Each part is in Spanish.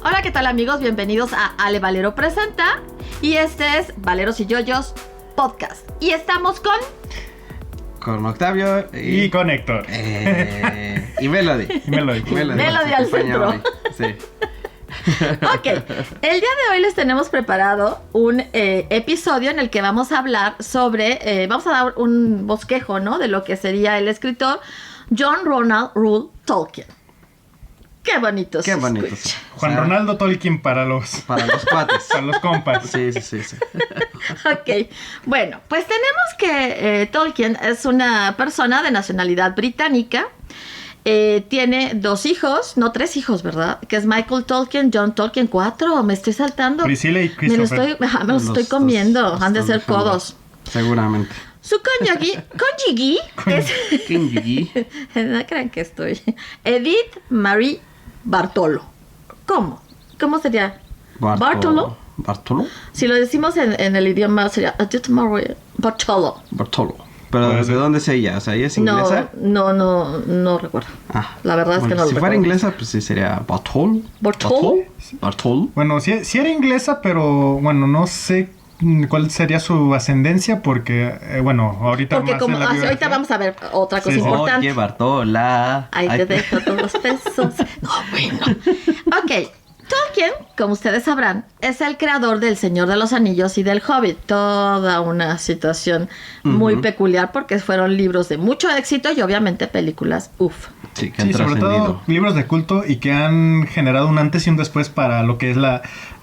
Hola, ¿qué tal amigos? Bienvenidos a Ale Valero Presenta. Y este es Valeros y Yoyos Podcast. Y estamos con Octavio y con Héctor. Y Melody. Melody al centro. Sí. Ok, el día de hoy les tenemos preparado un episodio en el que vamos a hablar sobre, vamos a dar un bosquejo, ¿no? De lo que sería el escritor John Ronald Reuel Tolkien. Qué bonito se escucha. Juan Ronaldo Tolkien para los cuates. Para los compas. Sí. Ok, bueno, pues tenemos que Tolkien es una persona de nacionalidad británica. Tiene 2 hijos, no 3 hijos, ¿verdad? Que es Michael Tolkien, John Tolkien, 4, me estoy saltando. Priscilla y Christopher. Me los estoy comiendo, han de ser codos. Seguramente. Su cónyuge es... Cónyuge. No crean que estoy... Edith Marie Bartolo. ¿Cómo? ¿Cómo sería? ¿Bartolo? ¿Bartolo? Si lo decimos en el idioma sería Edith Marie Bartolo. ¿Pero de dónde es ella? O sea, ¿ella es inglesa? No recuerdo. La verdad es que no lo recuerdo. Si fuera inglesa, pues sí sería Bartolo. ¿Bartolo? Bueno, sí era inglesa, pero bueno, no sé cuál sería su ascendencia porque, ahorita porque más como en la biografía. ahorita vamos a ver otra cosa importante. Oye, Bartola. Ahí te dejo todos los pesos. No, bueno. Ok. Tolkien, como ustedes sabrán, es el creador del Señor de los Anillos y del Hobbit. Toda una situación muy peculiar porque fueron libros de mucho éxito y obviamente películas, Sí, que han sobre todo libros de culto y que han generado un antes y un después para lo que es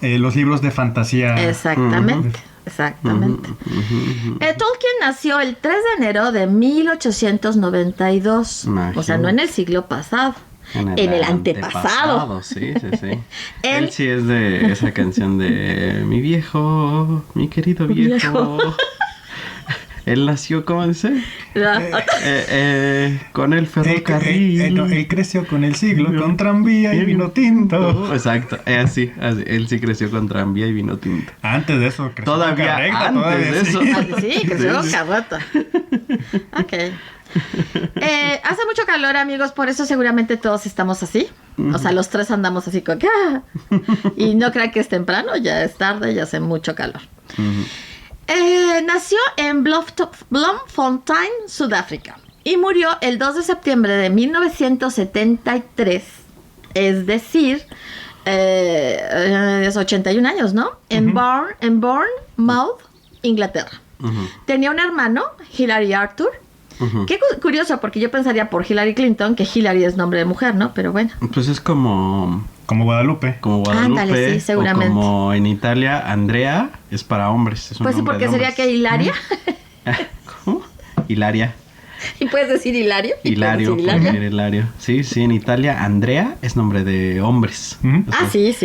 los libros de fantasía. Exactamente. Tolkien nació el 3 de enero de 1892. Imagínate. O sea, no en el siglo pasado. En el antepasado. Sí. Él sí es de esa canción de mi viejo, mi querido viejo. Él nació, ¿cómo dice? Con el ferrocarril. Él creció con el siglo, con tranvía y vino tinto. Exacto, así. Él sí creció con tranvía y vino tinto. Antes de eso creció todavía con carreta. Antes de eso. Sí, creció con carreta. Ok. Hace mucho calor, amigos, por eso seguramente todos estamos así. O sea, los 3 andamos así con... Y no crean que es temprano, ya es tarde, ya hace mucho calor. Nació en Bloemfontein, Sudáfrica. Y murió el 2 de septiembre de 1973. Es decir, es 81 años, ¿no? En Bournemouth, Inglaterra. Tenía un hermano, Hilary Arthur. Qué curioso, porque yo pensaría por Hillary Clinton que Hillary es nombre de mujer, ¿no? Pero bueno. Pues es como Guadalupe. Ándale, sí, seguramente. O como en Italia, Andrea es para hombres. Pues sí, porque sería que Hilaria. ¿Cómo? Hilaria. Y puedes decir Hilario. Hilario. Sí, en Italia, Andrea es nombre de hombres. Sí.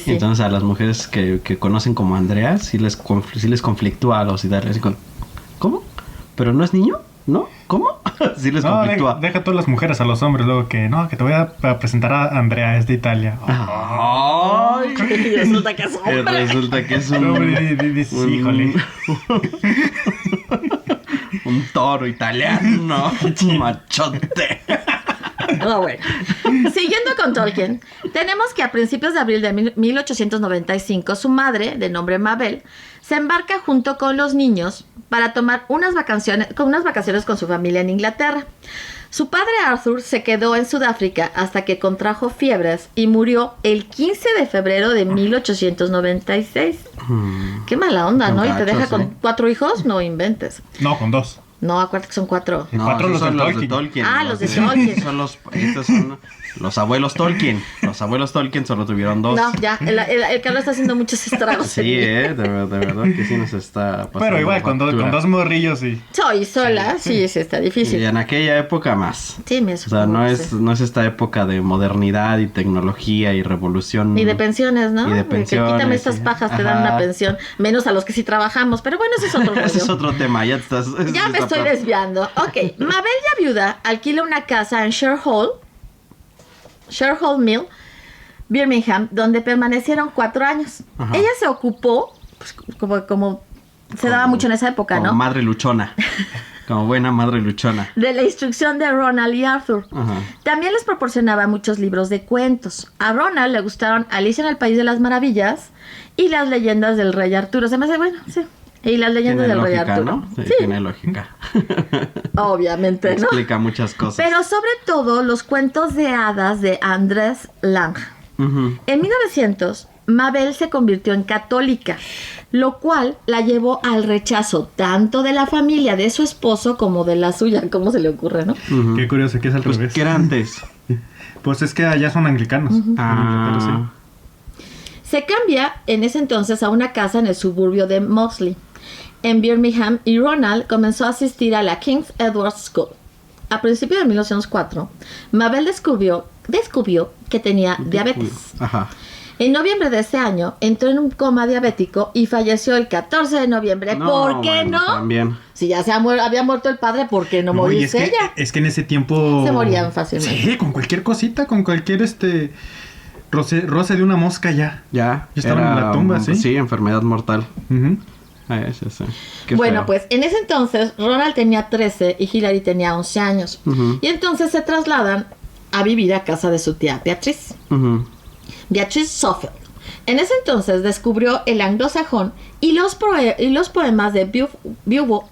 Entonces a las mujeres que conocen como Andrea, sí les conflictúa a los italianos. ¿Cómo? ¿Pero no es niño? ¿No? ¿Cómo? Sí les conflictúa. Deja a todas las mujeres a los hombres luego que te voy a presentar a Andrea, es de Italia. ¡Ay! Resulta que es hombre. Resulta que es un híjole. Un toro italiano. Machote. Bueno. Siguiendo con Tolkien, tenemos que a principios de abril de 1895 su madre, de nombre Mabel, se embarca junto con los niños para tomar unas vacaciones con su familia en Inglaterra. Su padre Arthur se quedó en Sudáfrica hasta que contrajo fiebres y murió el 15 de febrero de 1896. Qué mala onda, ¿no? Y te deja con 4 hijos, no inventes. No, con 2. No, acuérdate que son 4. No, 4 los de Tolkien. Los de Tolkien. Estos son los abuelos Tolkien. Los abuelos Tolkien solo tuvieron 2. No, ya, el Carlos está haciendo muchos estragos. Sí, de verdad que sí nos está pasando. Pero igual, con 2 morrillos y... Soy sola, sí, está difícil. Y en aquella época más. Sí, me supongo. O sea, no es esta época de modernidad y tecnología y revolución. Y de pensiones, ¿no? Y de pensiones. Que quítame estas pajas, te dan una pensión. Menos a los que sí trabajamos. Pero bueno, ese es otro rollo. Ese es otro tema, ya me estoy desviando. Ok, Mabel, ya viuda, alquila una casa en Share Hall Mill, Birmingham, donde permanecieron 4 años. Ella se ocupó, pues, como se daba mucho en esa época, ¿no? Madre luchona. Como buena madre luchona. de la instrucción de Ronald y Arthur. Ajá. También les proporcionaba muchos libros de cuentos. A Ronald le gustaron Alicia en el País de las Maravillas y las leyendas del Rey Arturo. Se me hace bueno, sí. Y las leyendas Tiene del Rey lógica, Arturo. ¿no? Sí, Sí, tiene lógica. obviamente, ¿no? Explica muchas cosas. Pero sobre todo los cuentos de hadas de Andrés Lange. Ujú. En 1900, Mabel se convirtió en católica, lo cual la llevó al rechazo tanto de la familia de su esposo como de la suya. ¿Cómo se le ocurre, no? Ujú. Qué curioso que es al Pues, revés. ¿qué era antes? Pues es que allá son anglicanos. En Inglaterra, sí. Se cambia en ese entonces a una casa en el suburbio de Moseley, en Birmingham, y Ronald comenzó a asistir a la King's Edward School. A principios de 1904, Mabel descubrió que tenía diabetes. Ajá. En noviembre de ese año entró en un coma diabético y falleció el 14 de noviembre. ¿Por qué bueno, no? También. Si ya había muerto el padre, ¿por qué no No, y morirse es que, ella? es que en ese tiempo... Se morían fácilmente. Sí, con cualquier cosita, con cualquier roce de una mosca ya. Ya. Ya estaban en la tumba, ¿sí? Sí, enfermedad mortal. Ujú. Sí. Qué Bueno, feo. pues en ese entonces Ronald tenía 13 y Hilary tenía 11 años. Ujú. Y entonces se trasladan a vivir a casa de su tía Beatriz. Ujú. Beatriz Suffield. En ese entonces descubrió el anglosajón y los poemas de Beowulf.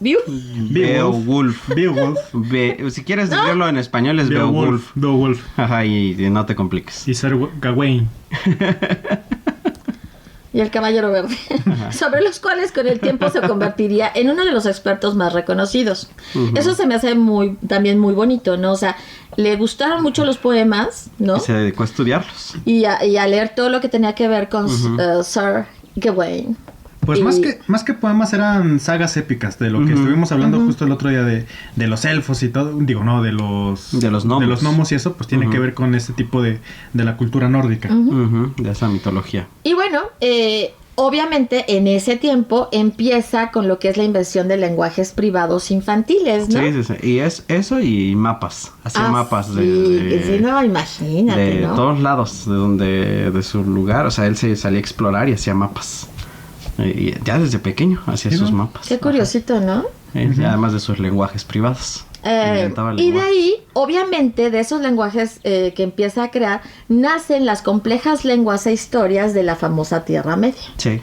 Beowulf. Si quieres decirlo en español es Beowulf. Beowulf. Ajá, y no te compliques. Y Sir Gawain. y el Caballero Verde, sobre los cuales con el tiempo se convertiría en uno de los expertos más reconocidos. Ujú. Eso se me hace también muy bonito, ¿no? O sea, le gustaron mucho los poemas, ¿no? Y se dedicó a estudiarlos. Y a leer todo lo que tenía que ver con Ujú. Sir Gawain. Pues Y- más que poemas eran sagas épicas, de lo que Ujú. estuvimos hablando justo el otro día de los elfos y todo, digo, no, de los gnomos. de los gnomos y eso, pues tiene Ujú. que ver con este tipo de la cultura nórdica. Ujú, de esa mitología. Y bueno, obviamente en ese tiempo empieza con lo que es la invención de lenguajes privados infantiles, ¿no? Sí. Y es eso y mapas. Hacía mapas sí, sí, no, imagínate, de ¿no? todos lados, de su lugar. O sea, él se salía a explorar y hacía mapas. Y ya desde pequeño hacía Sí, sus ¿no? mapas. Qué curiosito, ¿no? Ajá. Y además de sus lenguajes privados. Inventaba Y de lenguajes. ahí, obviamente, de esos lenguajes que empieza a crear, nacen las complejas lenguas e historias de la famosa Tierra Media. Sí.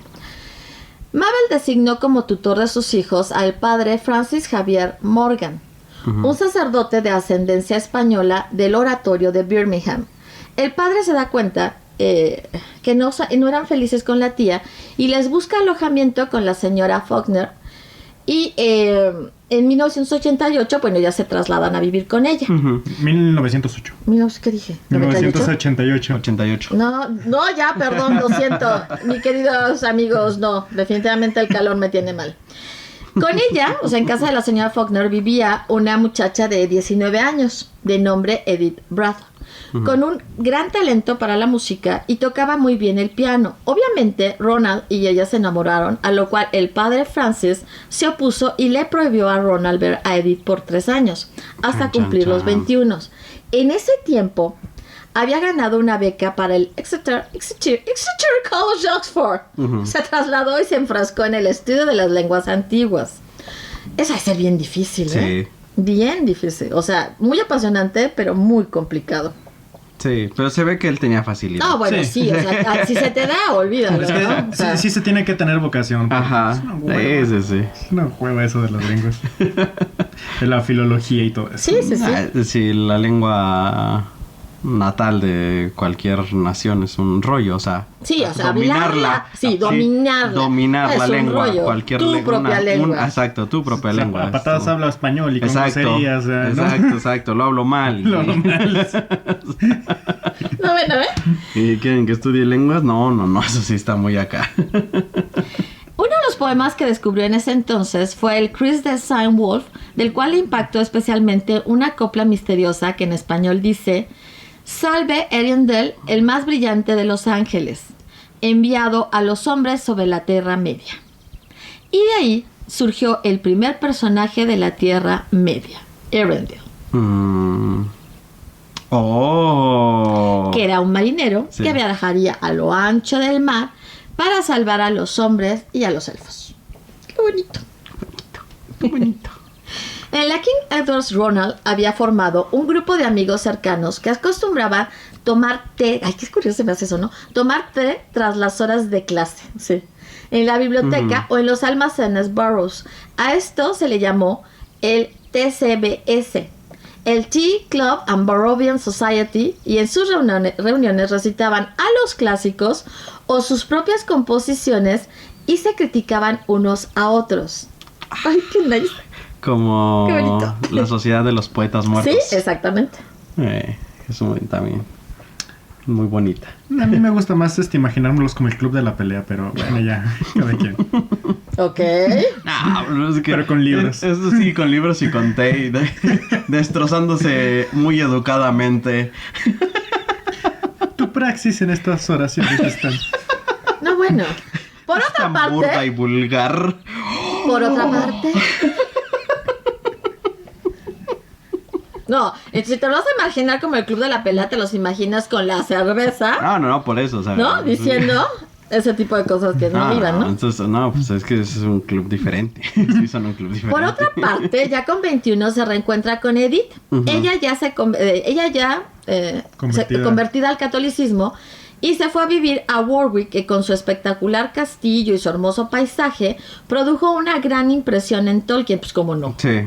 Mabel designó como tutor de sus hijos al padre Francis Javier Morgan, Ujú. un sacerdote de ascendencia española del oratorio de Birmingham. El padre se da cuenta que no eran felices con la tía y les busca alojamiento con la señora Faulkner. Y en 1988, bueno, ya se trasladan a vivir con ella. Ujú. 1908. ¿Qué dije? ¿98? 1988. 88. No, ya, perdón, lo siento. Mis queridos amigos, no, definitivamente el calor me tiene mal. Con ella, o sea, en casa de la señora Faulkner vivía una muchacha de 19 años, de nombre Edith Bradford, con un gran talento para la música y tocaba muy bien el piano. Obviamente, Ronald y ella se enamoraron, a lo cual el padre Francis se opuso y le prohibió a Ronald ver a Edith por 3 años, hasta Chan, cumplir chan, los chan. 21. En ese tiempo, había ganado una beca para el Exeter College de Oxford. Ujú. Se trasladó y se enfrascó en el estudio de las lenguas antiguas. Eso va a ser bien difícil, ¿eh? Sí. Bien difícil. O sea, muy apasionante, pero muy complicado. Sí, pero se ve que él tenía facilidad. No, bueno, Sí. sí, o sea, si se te da, olvídalo, Es que ¿no? O sea, sí se tiene que tener vocación. porque Ajá. es una hueva. Sí. Es una hueva eso de las lenguas. De la filología y todo eso. sí. Sí, la lengua natal de cualquier nación es un rollo, o sea, Sí, o sea, dominarla, hablarla, sí, dominarla. dominar Es la un lengua, rollo. cualquier Tu lengua, propia lengua. exacto, tu propia O sea, lengua. a patadas Esto. habla español y con Exacto, groserías, ¿no? exacto, lo hablo mal. Lo normal. No, bueno, ¿eh? ¿Y quieren que estudie lenguas? No, eso sí está muy acá. Uno de los poemas que descubrió en ese entonces fue el Chris de Saint Wolf, del cual le impactó especialmente una copla misteriosa que en español dice: Salve Ariandel, el más brillante de los ángeles, enviado a los hombres sobre la Tierra Media. Y de ahí surgió el primer personaje de la Tierra Media, Ariandel, Oh. que era un marinero Sí. que viajaría a lo ancho del mar para salvar a los hombres y a los elfos. Qué bonito. Qué bonito. En la King Edward's Ronald había formado un grupo de amigos cercanos que acostumbraban tomar té. Ay, qué curioso se me hace eso, ¿no? Tomar té tras las horas de clase, sí. En la biblioteca o en los almacenes Burroughs. A esto se le llamó el TCBS, el Tea Club and Burrovian Society, y en sus reuniones recitaban a los clásicos o sus propias composiciones y se criticaban unos a otros. Ay, qué nice. Como Qué bonito. la sociedad de los poetas muertos. Sí, exactamente. Es también muy bonita. A mí me gusta más imaginármelos como el club de la pelea, pero bueno, ya, cada quien. Ok. No, es que Pero con libros. Eso sí, con libros y con té, y destrozándose muy educadamente. Tu praxis en estas oraciones están. No, bueno. Por Es otra tan burda y parte, vulgar. por otra parte. No, si te lo vas a imaginar como el club de la pelea, te los imaginas con la cerveza, No, por eso, o sea, ¿no? Diciendo ese tipo de cosas que no iban, ¿no? Entonces, pues es que es un club diferente. Sí, son un club diferente. Por otra parte, ya con 21 se reencuentra con Edith. Ujú. Ella ya convertida al catolicismo, y se fue a vivir a Warwick, que con su espectacular castillo y su hermoso paisaje produjo una gran impresión en Tolkien, pues cómo no. Sí.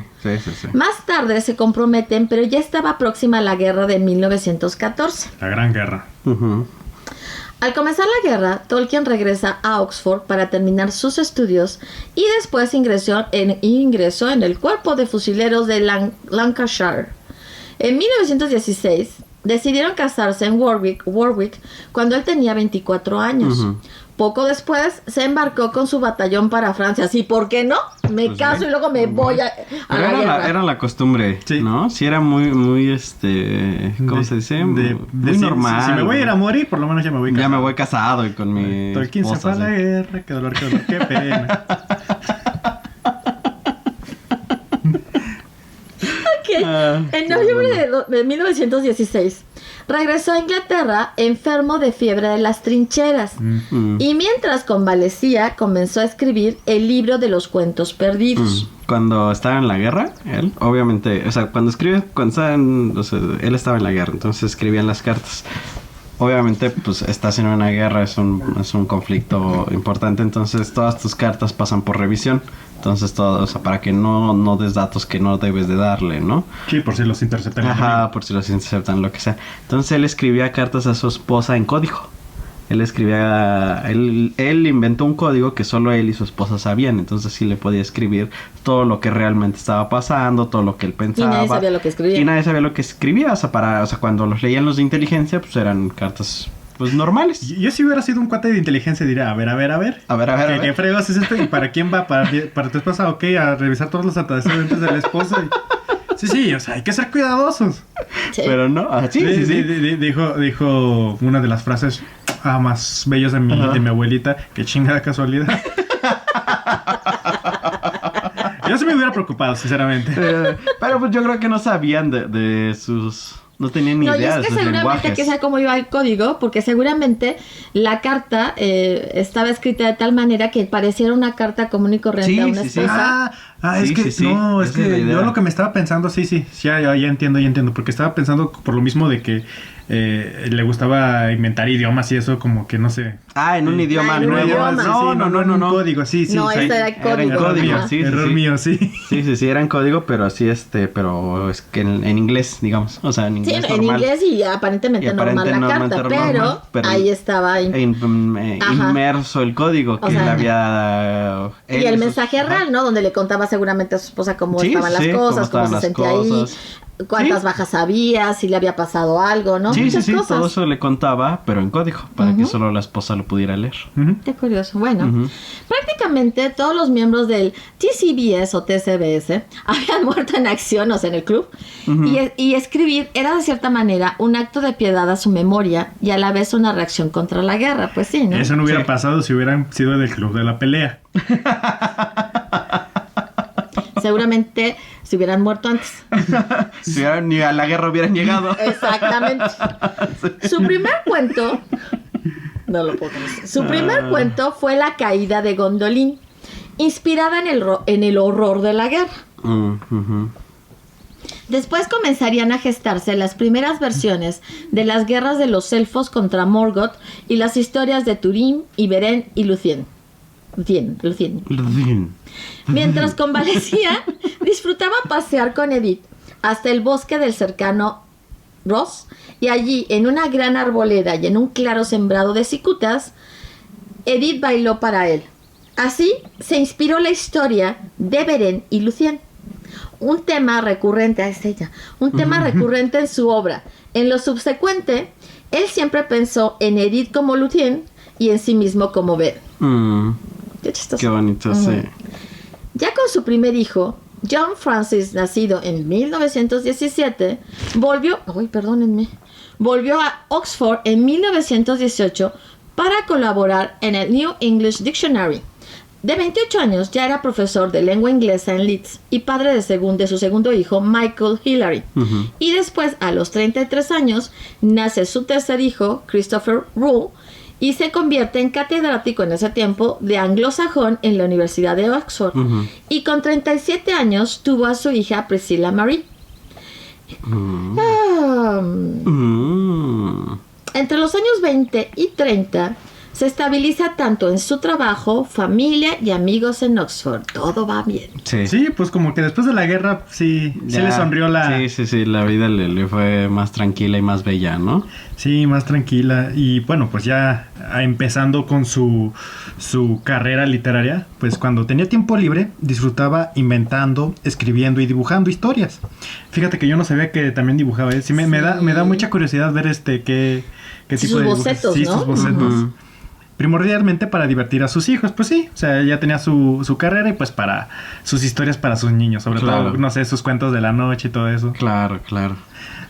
Más tarde se comprometen, pero ya estaba próxima la guerra de 1914. La Gran Guerra. Ujú. Al comenzar la guerra, Tolkien regresa a Oxford para terminar sus estudios y después ingresó en el cuerpo de fusileros de Lancashire. En 1916 decidieron casarse en Warwick cuando él tenía 24 años. Ujú. Poco después se embarcó con su batallón para Francia. Sí, ¿por qué no? Me Pues caso sí. y luego me voy a Pero la guerra. era la costumbre, Sí. ¿no? Sí, era muy ¿cómo se dice? Muy normal. Si me voy a ir a morir, por lo menos ya me voy Ya casado. me voy casado y con mi Tolkien se esposa, fue a la sí. guerra, qué dolor, qué pena. Ok. Ah, En qué noviembre bueno. de 1916 regresó a Inglaterra enfermo de fiebre de las trincheras. Mm. Y mientras convalecía, comenzó a escribir el libro de los cuentos perdidos. Cuando estaba en la guerra, él, obviamente, o sea, él estaba en la guerra, entonces escribían las cartas. Obviamente, pues estás en una guerra, es un conflicto importante, entonces todas tus cartas pasan por revisión. Entonces todo, o sea, para que no des datos que no debes de darle, ¿no? Sí, por si los interceptan. Ajá, por si los interceptan, lo que sea. Entonces él escribía cartas a su esposa en código. Él inventó un código que solo él y su esposa sabían. Entonces sí le podía escribir todo lo que realmente estaba pasando, todo lo que él Y pensaba. nadie sabía lo que escribía. Y nadie sabía lo que escribía. O sea, cuando los leían los de inteligencia, pues eran cartas pues normales. Yo si hubiera sido un cuate de inteligencia diría, a ver. A ver. ¿Qué fregos es esto? ¿Y para quién va? ¿Para tu esposa? Ok, a revisar todos los antecedentes de la esposa. Sí, o sea, hay que ser cuidadosos. Sí. Pero no, sí. Dijo una de las frases más bellas de mi abuelita. Qué chingada casualidad. Yo sí me hubiera preocupado, sinceramente. Pero pues yo creo que no sabían de sus... No tenían ni No, y idea es de que sus seguramente lenguajes. que sea cómo iba el código, porque seguramente la carta estaba escrita de tal manera que pareciera una carta común y corriente Sí, a una sí, sí. esposa. Es Sí, que, sí, no, es esa es la que idea. yo lo que me estaba pensando, ya entiendo, porque estaba pensando por lo mismo de que le gustaba inventar idiomas y eso, como que no sé. En un idioma en un nuevo. idioma. En un código, sí. No, o sea, este era Era en código. código, Ajá. sí. Error mío, sí. Sí, era en código, pero así pero es que en inglés, digamos. O sea, en Sí, inglés en normal. inglés y aparentemente normal la normalmente carta, normal, pero ahí estaba. Ajá. Inmerso el código que O sea, él había... Y el mensaje real, ¿no? Donde le contaba seguramente a su esposa cómo Sí, estaban las sí, cosas, cómo cómo se estaban sentía las ahí, cosas. cuántas Sí. bajas había, si le había pasado algo, ¿no? Sí, Muchas cosas. todo eso le contaba, pero en código, para que Ujú. solo la esposa lo pudiera leer. Ujú. Qué curioso. Bueno, Ujú. prácticamente todos los miembros del TCBS o TCBS habían muerto en acción, o sea, en el club. Ujú. Y escribir era de cierta manera un acto de piedad a su memoria y a la vez una reacción contra la guerra. Pues sí, ¿no? Eso no hubiera Sí. pasado si hubieran sido del club de la pelea. Seguramente se hubieran muerto antes. Si ni a la guerra hubieran llegado. Exactamente. Su primer cuento, no lo puedo creer. Su primer cuento fue La caída de Gondolin, inspirada en el horror de la guerra. Ujú. Después comenzarían a gestarse las primeras versiones de las guerras de los elfos contra Morgoth y las historias de Turín y Beren y Lucien. Mientras convalecía, disfrutaba pasear con Edith hasta el bosque del cercano Ross, y allí, en una gran arboleda y en un claro sembrado de cicutas, Edith bailó para él. Así se inspiró la historia de Beren y Lucien. Un tema recurrente en su obra. En lo subsecuente, él siempre pensó en Edith como Lucien y en sí mismo como Beren. Qué chistoso. Qué bonito, sí. Ya con su primer hijo, John Francis, nacido en 1917, volvió a Oxford en 1918 para colaborar en el New English Dictionary. De 28 años ya era profesor de lengua inglesa en Leeds y padre de su segundo hijo, Michael Hillary. Y después, a los 33 años, nace su tercer hijo, Christopher Rule, y se convierte en catedrático en ese tiempo de anglosajón en la Universidad de Oxford. Y con 37 años tuvo a su hija Priscilla Marie. Entre los años 20 y 30 se estabiliza tanto en su trabajo, familia y amigos en Oxford. Todo va bien. Sí, pues como que después de la guerra sí le sonrió la... Sí, la vida le fue más tranquila y más bella, ¿no? Sí, más tranquila. Y bueno, pues ya empezando con su carrera literaria, pues cuando tenía tiempo libre disfrutaba inventando, escribiendo y dibujando historias. Fíjate que yo no sabía que también dibujaba, ¿eh? Sí, me da mucha curiosidad ver qué tipo sus de bocetos, sí, ¿no? sus bocetos. Primordialmente para divertir a sus hijos, pues sí, o sea, ya tenía su carrera y pues para sus historias para sus niños, sobre todo, no sé, sus cuentos de la noche y todo eso. Claro.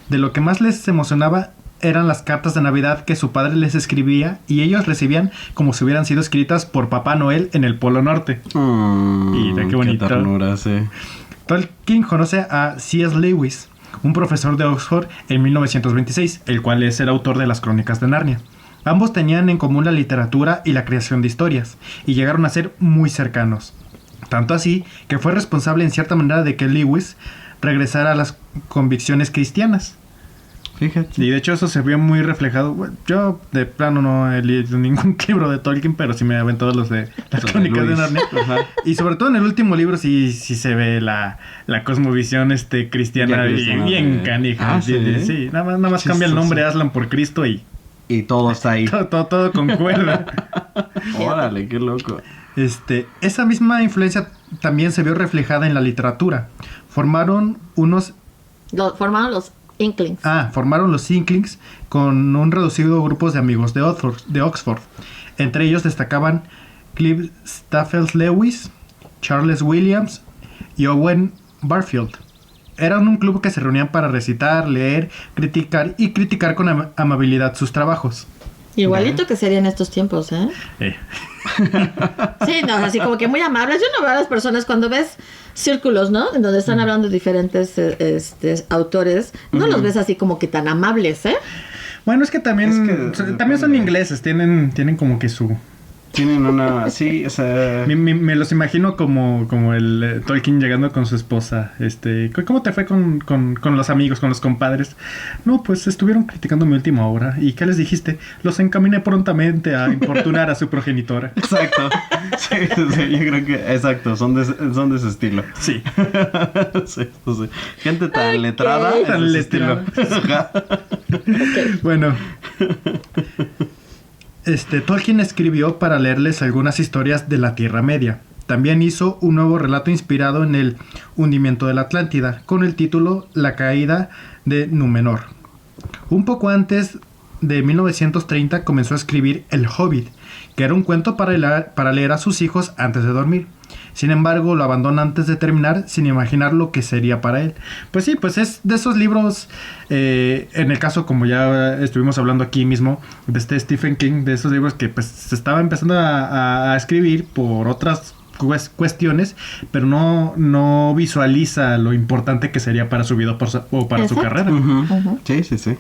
De lo que más les emocionaba eran las cartas de Navidad que su padre les escribía y ellos recibían como si hubieran sido escritas por Papá Noel en el Polo Norte. Mira, qué bonito. Qué ternura, sí. Tolkien conoce a C.S. Lewis, un profesor de Oxford en 1926, el cual es el autor de las Crónicas de Narnia. Ambos tenían en común la literatura y la creación de historias, y llegaron a ser muy cercanos. Tanto así que fue responsable en cierta manera de que Lewis regresara a las convicciones cristianas. Fíjate. Y de hecho eso se vio muy reflejado. Bueno, yo de plano no he leído ningún libro de Tolkien, pero sí me aventado los de las Crónicas de Narnia. Y sobre todo en el último libro sí se ve la cosmovisión cristiana bien canija. Sí, nada más cambia el nombre Aslan por Cristo y todo está ahí. Todo concuerda. Órale, qué loco. Esa misma influencia también se vio reflejada en la literatura. Formaron los Inklings. Formaron los Inklings con un reducido grupo de amigos de Oxford. Entre ellos destacaban Clive Staples Lewis, Charles Williams y Owen Barfield. Eran un club que se reunían para recitar, leer, criticar con amabilidad sus trabajos. Igualito que sería en estos tiempos, ¿eh? Sí, no, así como que muy amables. Yo no veo a las personas cuando ves círculos, ¿no? En donde están hablando diferentes autores. No los ves así como que tan amables, ¿eh? Bueno, es que también son ingleses. Tienen como que su... Tienen una... Sí, o sea... Me los imagino como el Tolkien llegando con su esposa. ¿Cómo te fue con los amigos, con los compadres? No, pues estuvieron criticando mi última obra. ¿Y qué les dijiste? Los encaminé prontamente a importunar a su progenitora. Exacto. Sí, yo creo que... Exacto, son de ese estilo. Sí. Sí. Gente tan letrada. Tan letrada. Bueno... Tolkien escribió para leerles algunas historias de la Tierra Media. También hizo un nuevo relato inspirado en el hundimiento de la Atlántida, con el título La caída de Númenor. Un poco antes de 1930 comenzó a escribir El Hobbit, que era un cuento para leer a sus hijos antes de dormir. Sin embargo, lo abandona antes de terminar, sin imaginar lo que sería para él. Pues sí, pues es de esos libros, en el caso, como ya estuvimos hablando aquí mismo, de Stephen King, de esos libros que pues se estaba empezando a escribir por otras cuestiones, pero no visualiza lo importante que sería para su vida o para su carrera. Sí.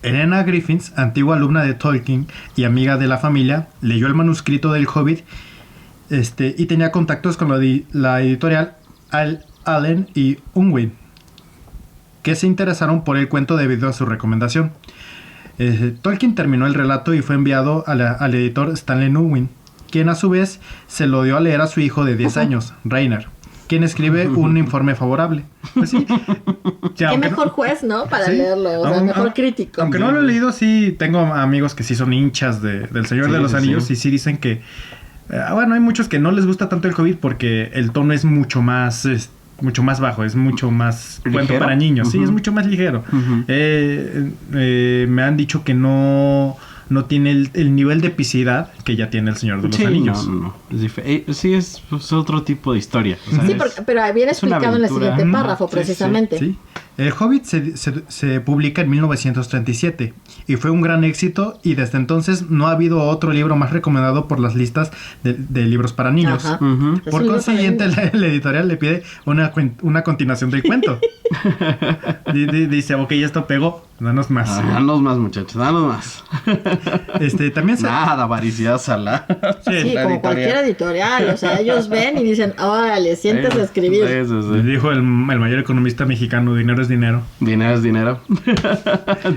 Helena Griffiths, antigua alumna de Tolkien y amiga de la familia, leyó el manuscrito del Hobbit y tenía contactos con la editorial Allen y Unwin, que se interesaron por el cuento debido a su recomendación. Tolkien terminó el relato y fue enviado al editor Stanley Unwin, quien a su vez se lo dio a leer a su hijo de 10 años, Rainer, quien escribe un informe favorable. Pues sí. Qué mejor juez, ¿no? Para sí, leerlo, o sea, mejor crítico. Aunque no lo he leído, sí tengo amigos que sí son hinchas del Señor de los Anillos y sí dicen que... bueno, hay muchos que no les gusta tanto el Hobbit porque el tono es mucho más bajo, es mucho más cuento para niños. Sí, es mucho más ligero. Me han dicho que no tiene el nivel de epicidad que ya tiene el Señor de los Anillos. No. Sí, es otro tipo de historia. O sea, sí, pero viene explicado en el siguiente párrafo, precisamente. Sí. El Hobbit se publica en 1937 y fue un gran éxito, y desde entonces no ha habido otro libro más recomendado por las listas de libros para niños. Por consiguiente, la editorial le pide una continuación del cuento. Dice, ok, esto pegó, danos más. Danos más, muchachos, danos más. También Nada, avariciosa la... Sí, como cualquier editorial, o sea, ellos ven y dicen, órale, siéntese a escribir. Sí. Dijo el mayor economista mexicano, dinero es dinero. Dinero es dinero.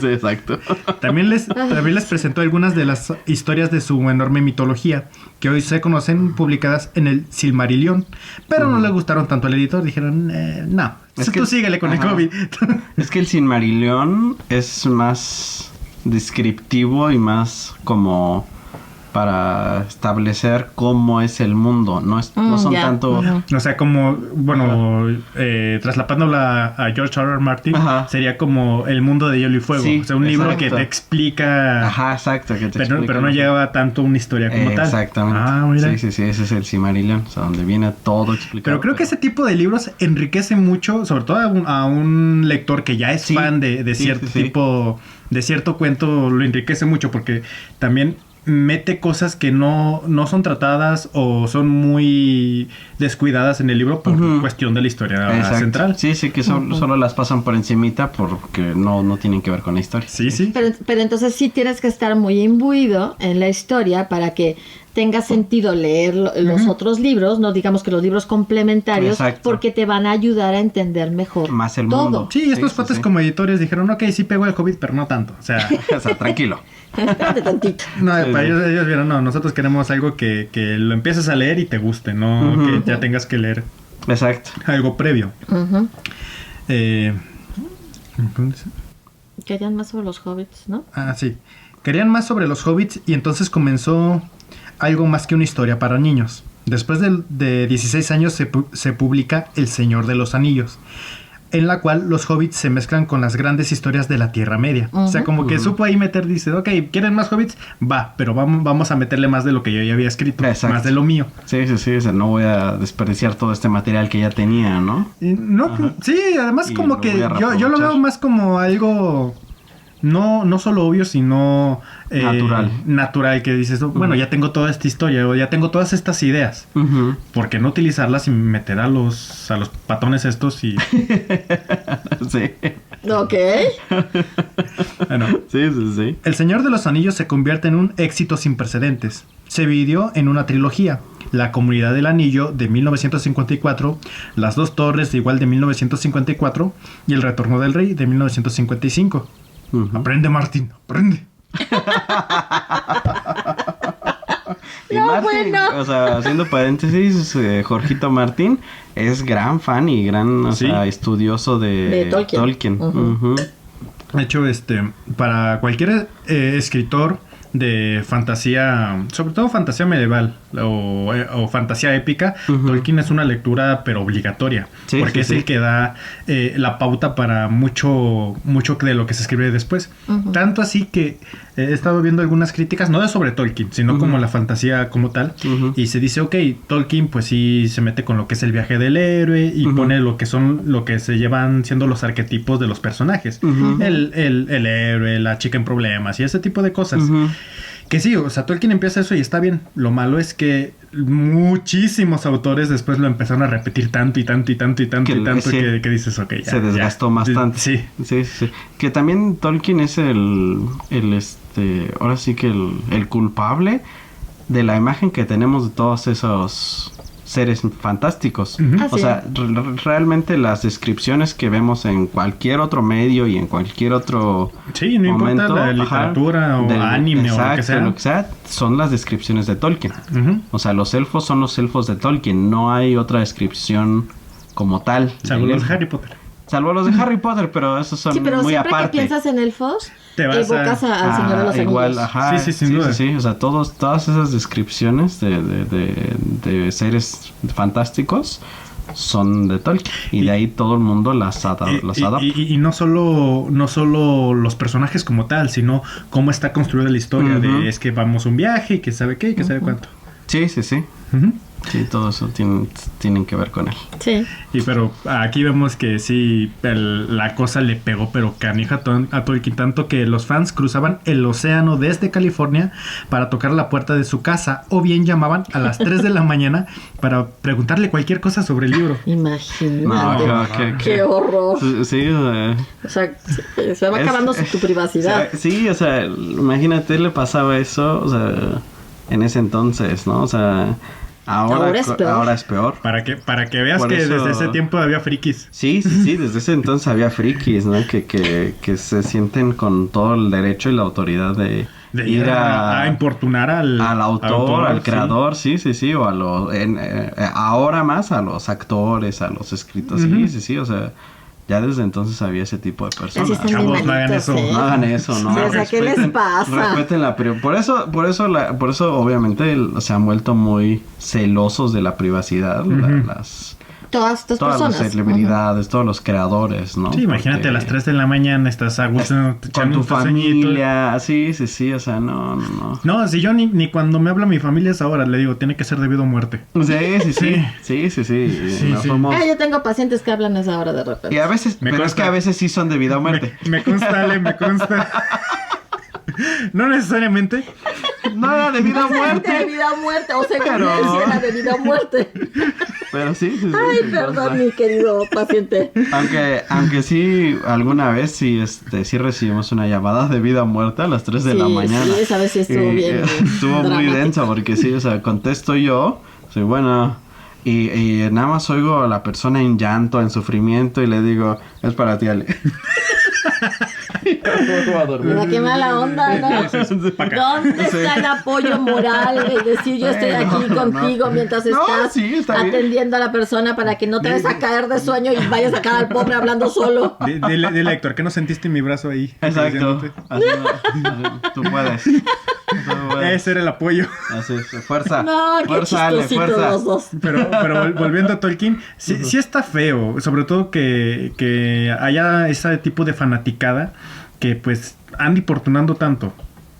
Sí, exacto. También les presentó algunas de las historias de su enorme mitología, que hoy se conocen publicadas en el Silmarillion, pero no le gustaron tanto al editor. Dijeron, no, tú síguele con el Hobbit. Es que el Silmarillion es más descriptivo y más como para establecer cómo es el mundo, no son tanto... O sea, como, bueno, traslapándola a George R. R. Martin, sería como el mundo de Hielo y Fuego. Sí, o sea, un libro que te explica... exacto. Que te explica, pero no lleva tanto una historia como tal. Exactamente. Mira. Sí, ese es el Silmarillion, o sea, donde viene todo explicado. Pero creo que ese tipo de libros enriquece mucho, sobre todo a un lector que ya es fan de cierto tipo, de cierto cuento, lo enriquece mucho, porque también mete cosas que no son tratadas o son muy descuidadas en el libro por cuestión de la historia central. Sí, que solo las pasan por encimita porque no tienen que ver con la historia. Sí. Pero entonces sí tienes que estar muy imbuido en la historia para que tenga sentido leer los otros libros, no digamos que los libros complementarios, porque te van a ayudar a entender mejor más el todo. mundo. Sí, estos cuates como editores dijeron, ok, sí pegó el Hobbit, pero no tanto. O sea, tranquilo. Espérate tantito. No, para ellos vieron, nosotros queremos algo que lo empieces a leer y te guste, no que ya tengas que leer algo previo. Querían más sobre los hobbits, ¿no? Sí. Querían más sobre los hobbits, y entonces comenzó algo más que una historia para niños. Después de 16 años se publica El Señor de los Anillos, en la cual los hobbits se mezclan con las grandes historias de la Tierra Media. O sea, como que supo ahí meter, dice, ok, ¿quieren más hobbits? Va, pero vamos a meterle más de lo que yo ya había escrito, más de lo mío. Sí, o sea, no voy a desperdiciar todo este material que ya tenía, ¿no? Sí, además como que yo lo veo más como algo... No solo obvio, sino natural, que dices, bueno, ya tengo toda esta historia, o ya tengo todas estas ideas. ¿Por qué no utilizarlas y meter a los patones estos y... Sí. Ok. Bueno, sí. El Señor de los Anillos se convierte en un éxito sin precedentes. Se dividió en una trilogía: La Comunidad del Anillo, de 1954, Las Dos Torres, igual de 1954, y El Retorno del Rey, de 1955. Aprende, Martín, aprende. Y Martín, o sea, haciendo paréntesis, Jorgito Martín es gran fan y gran estudioso de Tolkien. De hecho, para cualquier escritor de fantasía, sobre todo fantasía medieval o fantasía épica, Tolkien es una lectura pero obligatoria, porque es el que da la pauta para mucho de lo que se escribe después. Tanto así que he estado viendo algunas críticas, no de sobre Tolkien, sino como la fantasía como tal, y se dice, ok, Tolkien pues sí se mete con lo que es el viaje del héroe y pone lo que se llevan siendo los arquetipos de los personajes, el héroe, la chica en problemas y ese tipo de cosas. Que sí, o sea, Tolkien empieza eso y está bien. Lo malo es que muchísimos autores después lo empezaron a repetir tanto que dices, ok, ya. Se desgastó bastante. Sí. Que también Tolkien es ahora sí que el culpable de la imagen que tenemos de todos esos seres fantásticos. Ujú. O sea, realmente las descripciones que vemos en cualquier otro medio y en cualquier otro Sí, no importa momento, la literatura o anime o lo que sea. son las descripciones de Tolkien. Ujú. O sea, los elfos son los elfos de Tolkien. No hay otra descripción como tal. Salvo del los de elfo. Harry Potter. Salvo los de Harry Potter, pero esos son Sí, pero muy siempre aparte. que piensas en elfos, Te vas evocas al Señor de los igual, Anillos. ajá. Sí, sin duda. O sea, todas esas descripciones de seres fantásticos son de Tolkien. Y de ahí todo el mundo las adapta. Y no solo los personajes como tal, sino cómo está construida la historia. Ujú. De es que vamos a un viaje y que sabe qué y que sabe cuánto. Sí. Ujú. Sí, todo eso tienen que ver con él. Sí. Y pero aquí vemos que sí, la cosa le pegó pero canija a Tolkien, tanto que los fans cruzaban el océano desde California para tocar la puerta de su casa o bien llamaban a las 3 de la mañana para preguntarle cualquier cosa sobre el libro. Imagínate. No, Qué horror. Sí, O sea, se va acabando tu privacidad. Sí, o sea, imagínate, le pasaba eso, o sea, en ese entonces, ¿no? O sea, ahora es peor. Para que veas Por que eso- desde ese tiempo había frikis. Sí, desde ese entonces había frikis, ¿no? Que se sienten con todo el derecho y la autoridad de ir a importunar al autor, al sí. creador, sí, o ahora más a los actores, a los escritores, Ujú. sí, o sea, ya desde entonces había ese tipo de personas. Así están bien Chavos, no hagan malitos, eso. ¿eh? No hagan eso, no. Sí, o sea, ¿qué les pasa? Respeten la privacidad. Por eso obviamente se han vuelto muy celosos de la privacidad, Ujú. Todas estas todas personas. las celebridades, todos los creadores, ¿no? Sí, imagínate Porque a las 3 de la mañana estás a gusto con echando tu un sueñito. familia, sí, o sea, no. No, si yo ni cuando me habla mi familia es ahora, le digo, tiene que ser debido a muerte. Sí. Sí, No sí. somos- Yo tengo pacientes que hablan a esa hora de repente. Y a veces, Me pero es consta. que a veces sí son de vida o muerte. Me consta, Ale, me consta. No necesariamente. No era de vida o De muerte. vida o muerte, o sea, que Pero- no era de vida o muerte. Pero sí. Ay, sí, perdón, mi querido paciente. Aunque sí, alguna vez sí recibimos una llamada de vida o muerte a las 3 de la mañana. Sí, esa vez sí estuvo Y, bien. estuvo muy dramático. denso porque sí, o sea, contesto yo, soy bueno, y nada más oigo a la persona en llanto, en sufrimiento y le digo, es para ti, Ale. Mira, qué mala onda, ¿no? ¿Dónde está el apoyo moral? Es decir, yo estoy aquí contigo mientras No, estás sí, está bien. atendiendo a la persona para que no te vayas a caer de sueño y vayas a sacar al pobre hablando solo. Dile, Héctor, ¿qué no sentiste mi brazo ahí? Exacto. Acariciándote? Tú puedes. Ese era el apoyo. Así es, fuerza. No, qué Fuerza, Ale, chistositos fuerza. los dos. Pero volviendo a Tolkien, sí está feo, sobre todo que haya ese tipo de fanaticada que pues anda importunando tanto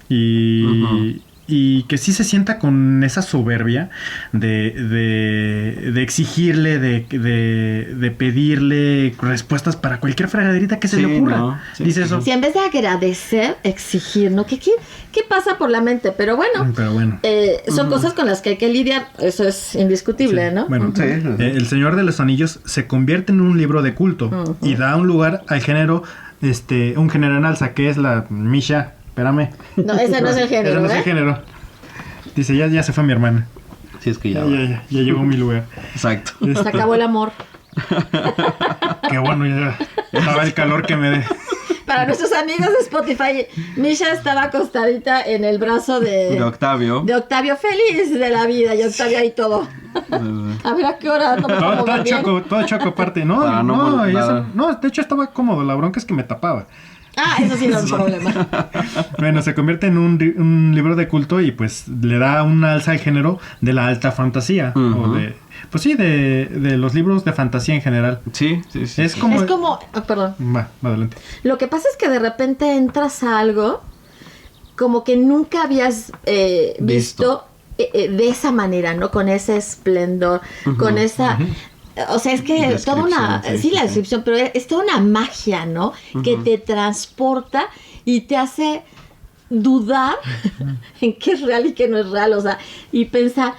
y que sí se sienta con esa soberbia de exigirle, de pedirle respuestas para cualquier fregaderita que se Sí, le ocurra. no, sí, Dice sí, eso. Si en vez de agradecer, exigir, ¿no? ¿Qué pasa por la mente? Pero bueno, Pero bueno. son cosas con las que hay que lidiar. Eso es indiscutible, Sí, ¿no? Bueno, Sí. El Señor de los Anillos se convierte en un libro de culto y da un lugar al género, un género en alza, que es la Misha. Espérame. No, ese no es el género, Ese no es el ¿eh? género. Dice, ya se fue mi hermana. Sí, es que ya. Ya llegó mi lugar. Exacto. Se acabó el amor. Qué bueno, ya estaba el calor que me dé. Para nuestros amigos de Spotify, Misha estaba acostadita en el brazo De Octavio. de Octavio, feliz de la vida, y Octavio ahí todo. A ver a qué hora no me puedo Todo mover bien. todo choco aparte. No, Para no no, molestar. no, de hecho estaba cómodo. La bronca es que me tapaba. Ah, eso sí no es un problema. Bueno, se convierte en un libro de culto y pues le da un alza al género de la alta fantasía. Ujú. O de, pues sí, de los libros de fantasía en general. Sí. Es como... Es como, perdón. Va, adelante. Lo que pasa es que de repente entras a algo como que nunca habías visto de esa manera, ¿no? Con ese esplendor, con esa... O sea, es que toda una... Descripción, Sí, sí, la sí. descripción, pero es toda una magia, ¿no? Que te transporta y te hace dudar en qué es real y qué no es real. O sea, y pensar,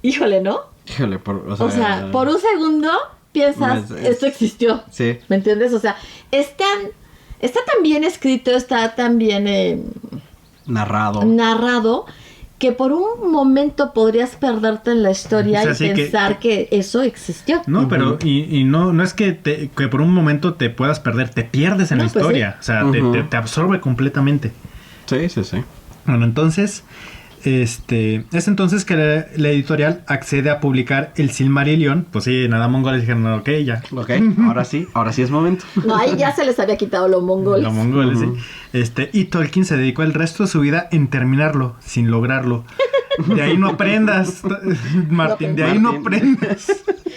híjole, ¿no? Híjole, O sea, por un segundo piensas, esto existió. Sí. ¿Me entiendes? O sea, está tan bien escrito, está tan bien Narrado. narrado, que por un momento podrías perderte en la historia O sea, y sí pensar que eso existió. No, pero y no es que por un momento te puedas perder, te pierdes en No, la pues historia. O sea, te absorbe completamente. Sí, sí, sí. Bueno, entonces, es entonces que la editorial accede a publicar el Silmarillion. Pues sí, nada, mongoles dijeron, ok, ya. Ok, ahora sí es momento. No, ahí ya se les había quitado los mongoles. Los mongoles, sí. Y Tolkien se dedicó el resto de su vida en terminarlo, sin lograrlo. De ahí no aprendas, Martín, de ahí no aprendas.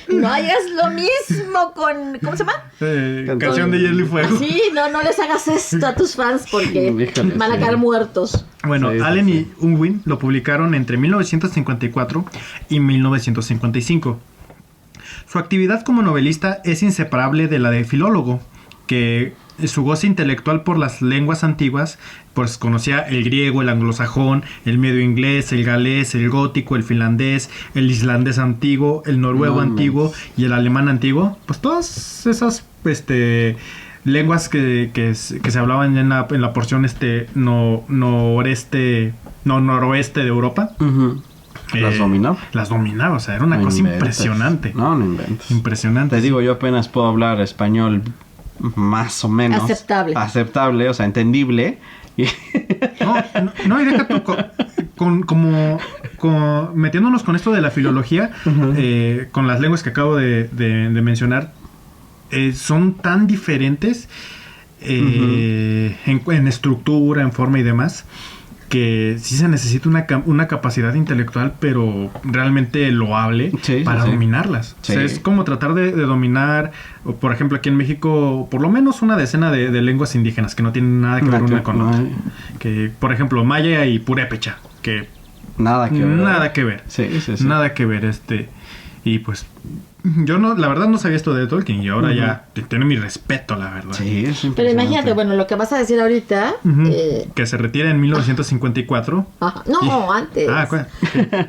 No hagas lo mismo con... ¿Cómo se llama? Canción de Hielo y Fuego. Sí, no les hagas esto a tus fans porque Híjole, van a caer muertos. Bueno, Sí, sí, Allen sí. y Unwin lo publicaron entre 1954 y 1955. Su actividad como novelista es inseparable de la de filólogo, que su goce intelectual por las lenguas antiguas, pues conocía el griego, el anglosajón, el medio inglés, el galés, el gótico, el finlandés, el islandés antiguo, el noruego antiguo y el alemán antiguo. Pues todas esas lenguas que se hablaban en la porción noroeste de Europa. ¿Las dominaba? Las dominaba, o sea, era una No cosa inventes. impresionante. No inventes. Impresionante. Te digo, yo apenas puedo hablar español más o menos. Aceptable, o sea, entendible. Y- No, y deja tú, metiéndonos con esto de la filología, con las lenguas que acabo de mencionar, son tan diferentes en estructura, en forma y demás, que sí se necesita una capacidad intelectual, pero realmente loable, Sí, para sí, sí. dominarlas. Sí. O sea, es como tratar de dominar, o, por ejemplo, aquí en México, por lo menos una decena de lenguas indígenas que no tienen nada que ver una con otra. Que, por ejemplo, maya y purépecha, que Nada que ver. nada que ver. Sí, sí, sí. Nada que ver, y pues yo la verdad no sabía esto de Tolkien y ahora ya tiene mi respeto, la verdad. Sí, es Pero impresionante. imagínate, bueno, lo que vas a decir ahorita... Ujú. Que se retira en 1954. Ajá, no, antes. ¿Cuál?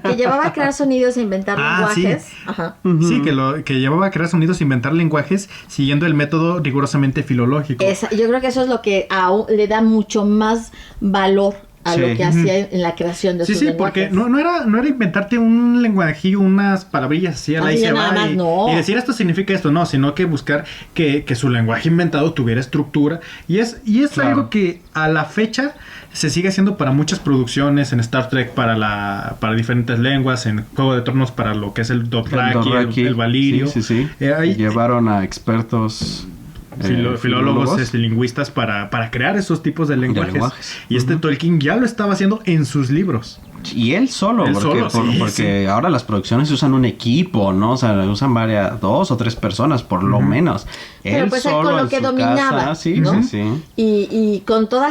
Que llevaba a crear sonidos e inventar lenguajes. Sí. Ajá. Sí, que llevaba a crear sonidos e inventar lenguajes siguiendo el método rigurosamente filológico. Yo creo que eso es lo que le da mucho más valor a Sí. lo que hacía en la creación de sus Sí, lenguajes. porque no era inventarte un lenguajillo, unas palabrillas así, Así y se nada va más, no. y decir esto significa esto, no, sino que buscar que su lenguaje inventado tuviera estructura. Y es Claro. algo que a la fecha se sigue haciendo para muchas producciones, en Star Trek para diferentes lenguas, en Juego de Tronos para lo que es el Dothraki, el Valirio. Sí, sí, sí. Hay Llevaron a expertos... filólogos, lingüistas para crear esos tipos de lenguajes. lenguajes. Y Tolkien ya lo estaba haciendo en sus libros. Y él solo, Él porque, solo, sí, porque ahora las producciones usan un equipo, ¿no? O sea, usan dos o tres personas por lo menos. Pero Él pues solo con lo en que su dominaba, casa, sí, ¿no? sí, sí. Y con toda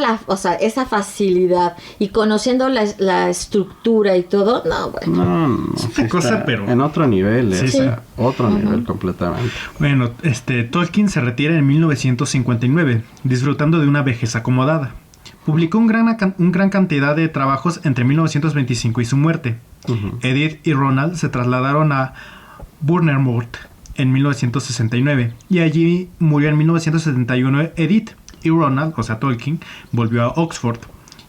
esa facilidad y conociendo la estructura y todo, no, bueno. No, Es una sí cosa, está pero- en otro nivel, Sí, o sea, sí. otro nivel completamente. Bueno, Tolkien se retira en 1959, disfrutando de una vejez acomodada. Publicó un gran cantidad de trabajos entre 1925 y su muerte. Ujú. Edith y Ronald se trasladaron a Bournemouth en 1969 y allí murió en 1971 Edith, y Ronald, o sea Tolkien, volvió a Oxford.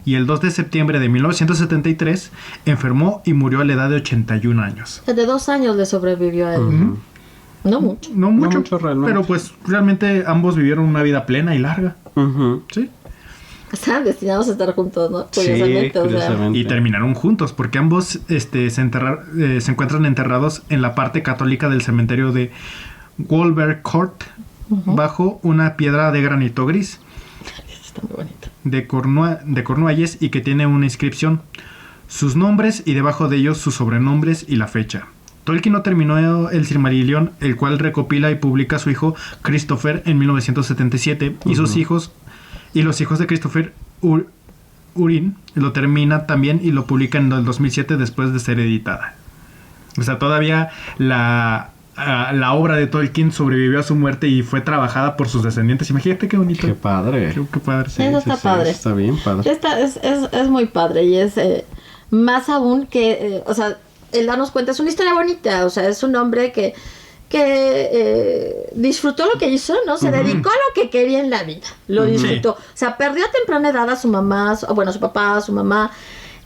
Y el 2 de septiembre de 1973 enfermó y murió a la edad de 81 años. O sea, de 2 años le sobrevivió a él. Ujú. No mucho. No mucho, mucho realmente. pero pues realmente ambos vivieron una vida plena y larga. Ujú. ¿Sí? Estaban destinados a estar juntos, ¿no? Sí, Curiosamente, o sea. curiosamente. Y terminaron juntos, porque ambos se encuentran enterrados en la parte católica del cementerio de Wolver Court, bajo una piedra de granito gris Está muy bonito. de Cornualles y que tiene una inscripción, sus nombres y debajo de ellos sus sobrenombres y la fecha. Tolkien no terminó el Silmarillion, el cual recopila y publica a su hijo Christopher en 1977 y sus hijos y los hijos de Christopher Urin lo termina también y lo publica en el 2007 después de ser editada. O sea, todavía la obra de Tolkien sobrevivió a su muerte y fue trabajada por sus descendientes. Imagínate qué bonito. Qué padre. Qué padre. Sí, eso está padre. Está bien padre. Es muy padre y es más aún que, o sea, el darnos cuenta, es una historia bonita, o sea, es un hombre que disfrutó lo que hizo, ¿no? Se dedicó a lo que quería en la vida, lo disfrutó. O sea, perdió a temprana edad a su mamá, a su papá, a su mamá,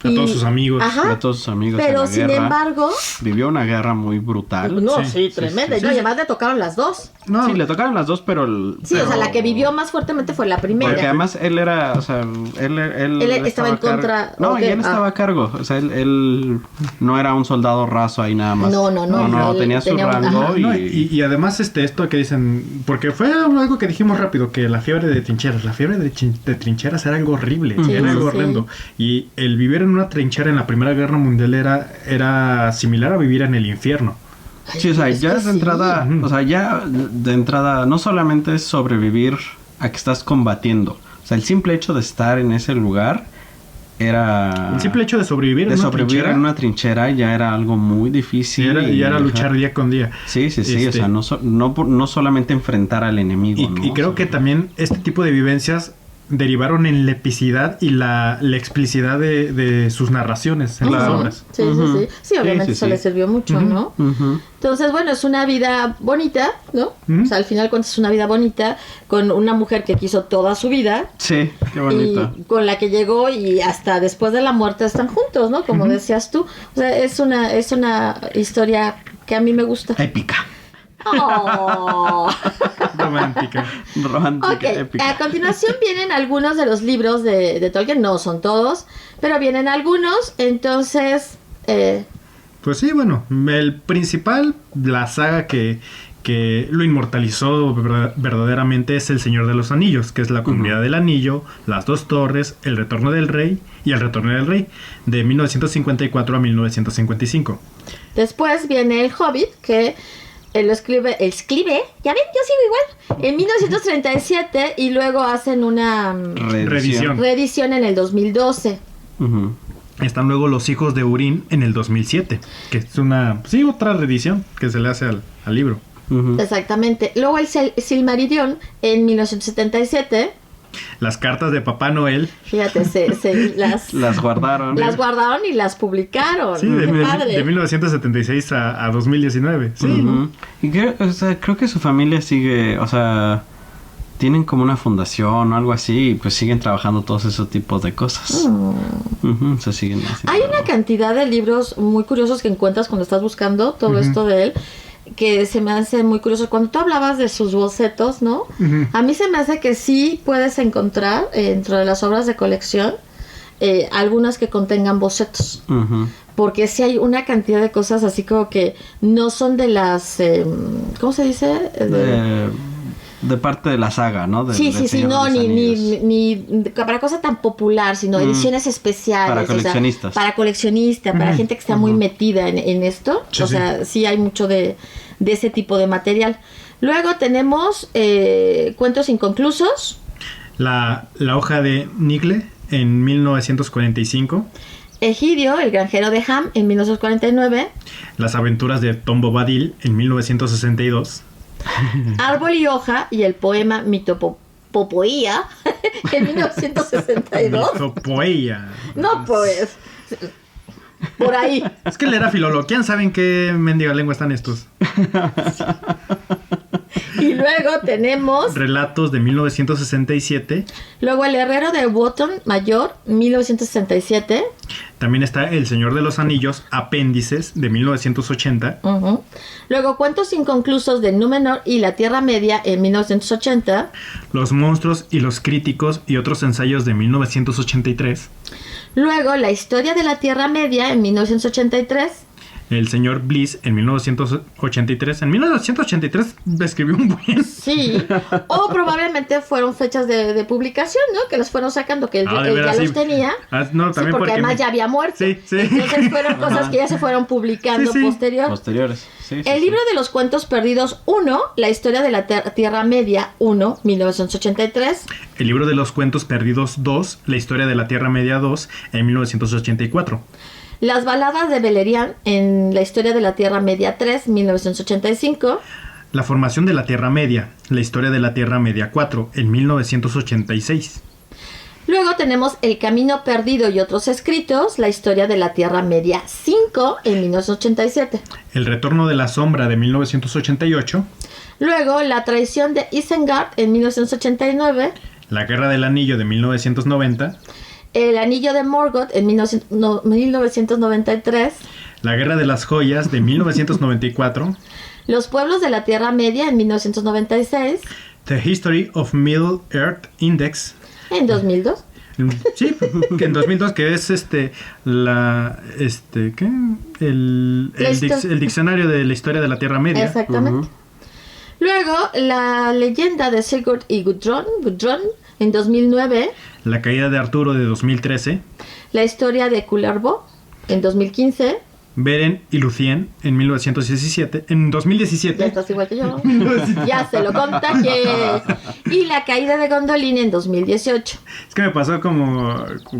A todos sus amigos. Ajá. A todos sus amigos. Pero en la sin guerra. embargo... Vivió una guerra muy brutal. No, Sí, sí, sí, tremenda. sí, No, sí. y además le tocaron las dos. No, Sí, le tocaron las dos, pero... Sí, o sea, la que vivió más fuertemente fue la primera. Porque además él era, o sea, él estaba en a cargo. contra, No, ok, y él estaba a cargo. O sea, él no era un soldado raso ahí nada más. No, él tenía su tenía un- rango ajá. y... no, y además esto que dicen, porque fue algo que dijimos rápido, que la fiebre de trincheras, de trincheras era algo horrible, Sí, era algo sí. horrendo. Y el vivir en una trinchera en la Primera Guerra Mundial era similar a vivir en el infierno. Sí, o sea, Es ya que de sí. entrada, Ujú. o sea, ya de entrada no solamente es sobrevivir a que estás combatiendo. O sea, el simple hecho de estar en ese lugar era... El simple hecho de sobrevivir de en una sobrevivir trinchera en una trinchera ya era algo muy difícil. y era ajá. luchar día con día. Sí, sí, sí, o Este, sea, no solamente enfrentar al enemigo, Y, ¿no? y creo O sea, que también este tipo de vivencias derivaron en la epicidad y la explicidad de sus narraciones en las Ujú. obras. Sí, Ujú. sí, sí. Sí, obviamente Sí, sí, eso sí. le sirvió mucho, Ujú. ¿no? Ujú. Entonces, bueno, es una vida bonita, ¿no? Ujú. O sea, al final cuentas es una vida bonita con una mujer que quiso toda su vida Sí, qué bonito. y con la que llegó y hasta después de la muerte están juntos, ¿no? Como decías tú. O sea, es una historia que a mí me gusta. Épica. Oh. Romántica. Romántica, Ok, épica. a continuación vienen algunos de los libros de Tolkien, no son todos, pero vienen algunos, entonces... Pues sí, bueno, el principal, la saga que lo inmortalizó verdaderamente es El Señor de los Anillos, que es la Comunidad del Anillo, Las Dos Torres, El Retorno del Rey y El Retorno del Rey, de 1954 a 1955. Después viene El Hobbit, que él lo escribe, ya ven, yo sigo igual, en 1937 y luego hacen una Reedición. reedición en el 2012. Ujú. Están luego Los Hijos de Urín en el 2007, que es otra reedición que se le hace al libro. Ujú. Exactamente. Luego el Silmarillion en 1977. Las cartas de Papá Noel. Fíjate, Las guardaron. las guardaron y las publicaron. Sí, Qué padre. de 1976 a 2019. Sí. Ujú. Y creo que su familia sigue, o sea, tienen como una fundación o algo así y pues siguen trabajando todos esos tipos de cosas. Ujú, se siguen haciendo. Hay una cantidad de libros muy curiosos que encuentras cuando estás buscando todo esto de él, que se me hace muy curioso. Cuando tú hablabas de sus bocetos, ¿no? Ujú. A mí se me hace que sí puedes encontrar dentro de las obras de colección algunas que contengan bocetos. Ujú. Porque sí hay una cantidad de cosas así como que no son de las... ¿cómo se dice? De parte de la saga, ¿no? Sí, del sí, sí, Señor de no, los Anillos. ni para cosa tan popular, sino ediciones especiales. Para o sea, coleccionistas. para coleccionistas, para gente que está muy metida en esto. Sí, o sí. sea, sí hay mucho de ese tipo de material. Luego tenemos cuentos inconclusos. La hoja de Nigle en 1945. Egidio, el granjero de Ham, en 1949. Las aventuras de Tom Bobadil en 1962. Árbol y hoja y el poema Mitopopoía en 1962. Mitopoeia. No, pues. Por ahí. Es que él era filólogo. ¿Quién sabe en qué mendiga lengua están estos? Y luego tenemos. Relatos de 1967. Luego El Herrero de Wootton Mayor, 1967. También está El Señor de los Anillos, Apéndices, de 1980. Ujú. Luego Cuentos inconclusos de Númenor y la Tierra Media en 1980. Los monstruos y los críticos y otros ensayos de 1983. Luego La Historia de la Tierra Media en 1983. El señor Bliss en 1983. En 1983 escribió un buen... Sí. O probablemente fueron fechas de publicación, ¿no? Que los fueron sacando, que él, Ah, de él veras, ya sí. los tenía. No, Sí, también porque además ya había muerto. Sí, sí. Entonces fueron cosas que ya se fueron publicando Sí, sí. posterior. Posteriores. Sí, sí, El sí. libro de los cuentos perdidos 1, La historia de la Tierra Media 1, 1983. El libro de los cuentos perdidos 2, La historia de la Tierra Media 2, en 1984. Las baladas de Beleriand en La historia de la Tierra Media 3, 1985. La formación de la Tierra Media, La historia de la Tierra Media 4, en 1986. Luego tenemos El camino perdido y otros escritos, La historia de la Tierra Media 5, en 1987. El retorno de la sombra, de 1988. Luego La traición de Isengard en 1989. La Guerra del Anillo, de 1990. El Anillo de Morgoth en 1993. La Guerra de las Joyas de 1994. Los Pueblos de la Tierra Media en 1996. The History of Middle Earth Index. En 2002. Sí, que en 2002, que es ¿qué? El diccionario de la historia de la Tierra Media. Exactamente. Luego, la leyenda de Sigurd y Gudrun en 2009. La caída de Arturo de 2013. La historia de Kullervo en 2015. Beren y Lucien en 1917. En 2017. Ya estás igual que yo. Ya se lo contagié. Y la caída de Gondolin en 2018. Es que me pasó como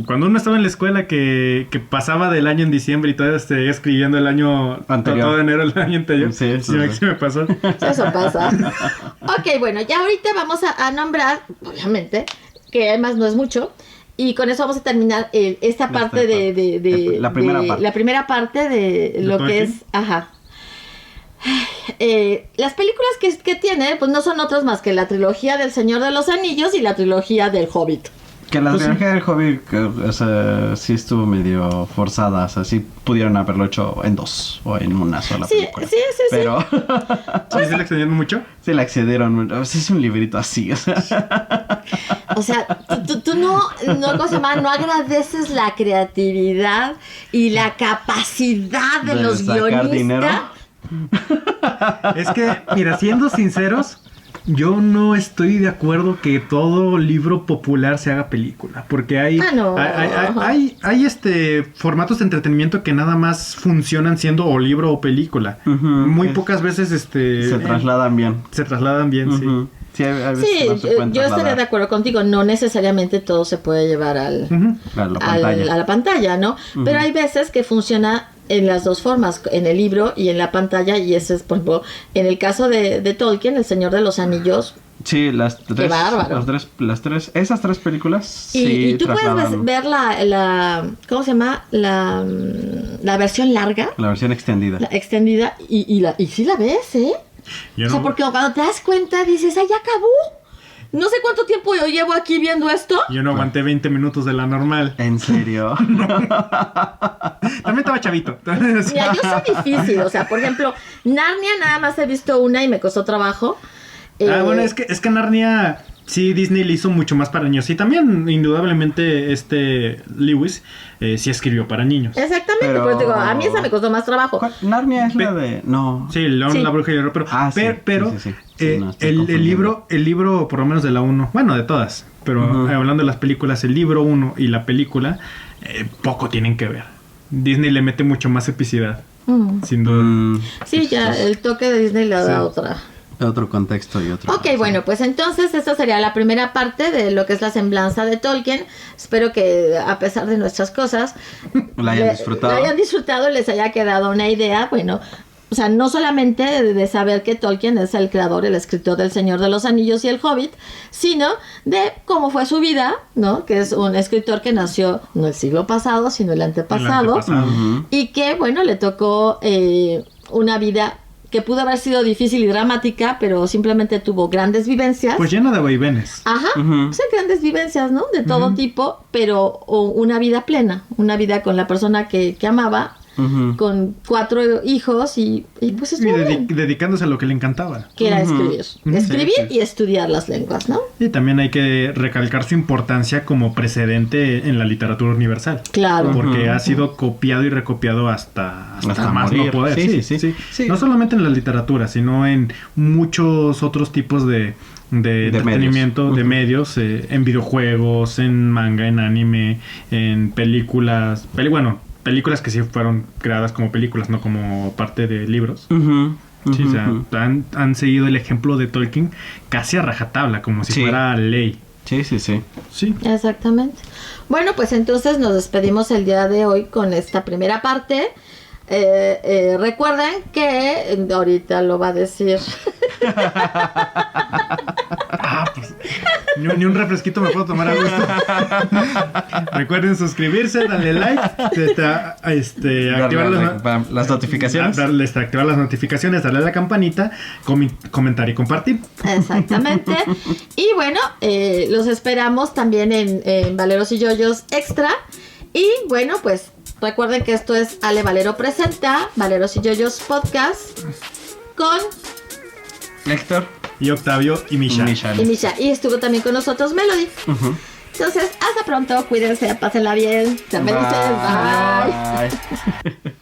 cuando uno estaba en la escuela que pasaba del año en diciembre y todavía seguía escribiendo el año anterior. Todo enero del año anterior. Sí, me pasó. Eso pasa. Ok, bueno, ya ahorita vamos a nombrar, obviamente, que además no es mucho. Y con eso vamos a terminar esta parte de la primera parte. La primera parte de lo que es... Ajá. Las películas que tiene, pues no son otras más que la trilogía del Señor de los Anillos y la trilogía del Hobbit. Que la trilogía del Hobbit, o sea, sí estuvo medio forzada. O sea, sí pudieron haberlo hecho en 2 o en una sola película. Sí. Pero ¿Sí se le excedieron mucho? sí la excedieron. O sea, es un librito así. O sea, tú no ¿cómo se llama? No agradeces la creatividad y la capacidad de los sacar guionistas. dinero. Es que, mira, siendo sinceros, yo no estoy de acuerdo que todo libro popular se haga película, porque hay formatos de entretenimiento que nada más funcionan siendo o libro o película. Muy pocas veces se trasladan bien. Se trasladan bien, sí. Sí, Sí, yo estaría de acuerdo contigo. No necesariamente todo se puede llevar a la pantalla, ¿no? Pero hay veces que funciona en las dos formas, en el libro y en la pantalla, y ese es, por ejemplo, en el caso de Tolkien, El Señor de los Anillos. Sí, las tres. Qué bárbaro. Esas tres películas. Y tú trasladan. puedes ver la ¿cómo se llama? La versión larga. La versión extendida. La extendida, y sí la ves, ¿eh? Yo O sea, no- porque cuando te das cuenta dices, ¡ay, ya acabó! No sé cuánto tiempo yo llevo aquí viendo esto. Yo no aguanté 20 minutos de la normal. ¿En serio? También estaba chavito. Mira, yo soy difícil. O sea, por ejemplo, Narnia nada más he visto una y me costó trabajo. Bueno, es que Narnia, sí, Disney le hizo mucho más para niños. Y también, indudablemente, Lewis sí escribió para niños. Exactamente, Pero- pero digo, a mí esa me costó más trabajo. ¿Cuál? Narnia es la de... No. Sí, León, Sí. la bruja y el pero, Ah, sí, pero sí. Sí, no, estoy el confundiendo. libro, por lo menos de la 1, bueno, de todas, pero hablando de las películas, el libro 1 y la película, poco tienen que ver. Disney le mete mucho más epicidad, sin duda. Sí, ya, el toque de Disney le da otra. Otro contexto y otro... Ok, bueno, pues entonces esta sería la primera parte de lo que es la semblanza de Tolkien. Espero que a pesar de nuestras cosas La hayan disfrutado. La hayan disfrutado, les haya quedado una idea, bueno, o sea, no solamente de saber que Tolkien es el creador, el escritor del Señor de los Anillos y el Hobbit, sino de cómo fue su vida, ¿no? Que es un escritor que nació no el siglo pasado, sino el antepasado. Y que, bueno, le tocó una vida que pudo haber sido difícil y dramática, pero simplemente tuvo grandes vivencias. Pues llena de vaivenes. Ajá, o sea, grandes vivencias, ¿no? De todo tipo, pero una vida plena, una vida con la persona que amaba, con 4 hijos y pues Y estuvo bien. dedicándose a lo que le encantaba. Que era escribir. Escribir Sí, sí. y estudiar las lenguas, ¿no? Y también hay que recalcar su importancia como precedente en la literatura universal. Claro. Porque ha sido copiado y recopiado hasta más morir. no poder. Sí, Sí, sí. No solamente en la literatura, sino en muchos otros tipos de entretenimiento, de medios, en videojuegos, en manga, en anime, en películas. Películas que sí fueron creadas como películas, no como parte de libros. Sí, o sea, han seguido el ejemplo de Tolkien casi a rajatabla, como si Sí. fuera ley. Sí. Sí. Exactamente. Bueno, pues entonces nos despedimos el día de hoy con esta primera parte. Recuerden que ahorita lo va a decir. Ni un refresquito me puedo tomar a gusto. Recuerden suscribirse, darle like, activar las notificaciones. Activar las notificaciones, darle a la campanita, comentar y compartir. Exactamente. Y bueno, los esperamos también en Valeros y Yoyos Extra. Y bueno, pues recuerden que esto es Ale Valero Presenta, Valeros y Yoyos Podcast, con Héctor y Octavio y Misha. Y Misha. Y estuvo también con nosotros Melody. Entonces, hasta pronto, cuídense, pásenla bien. Sean felices. Bye.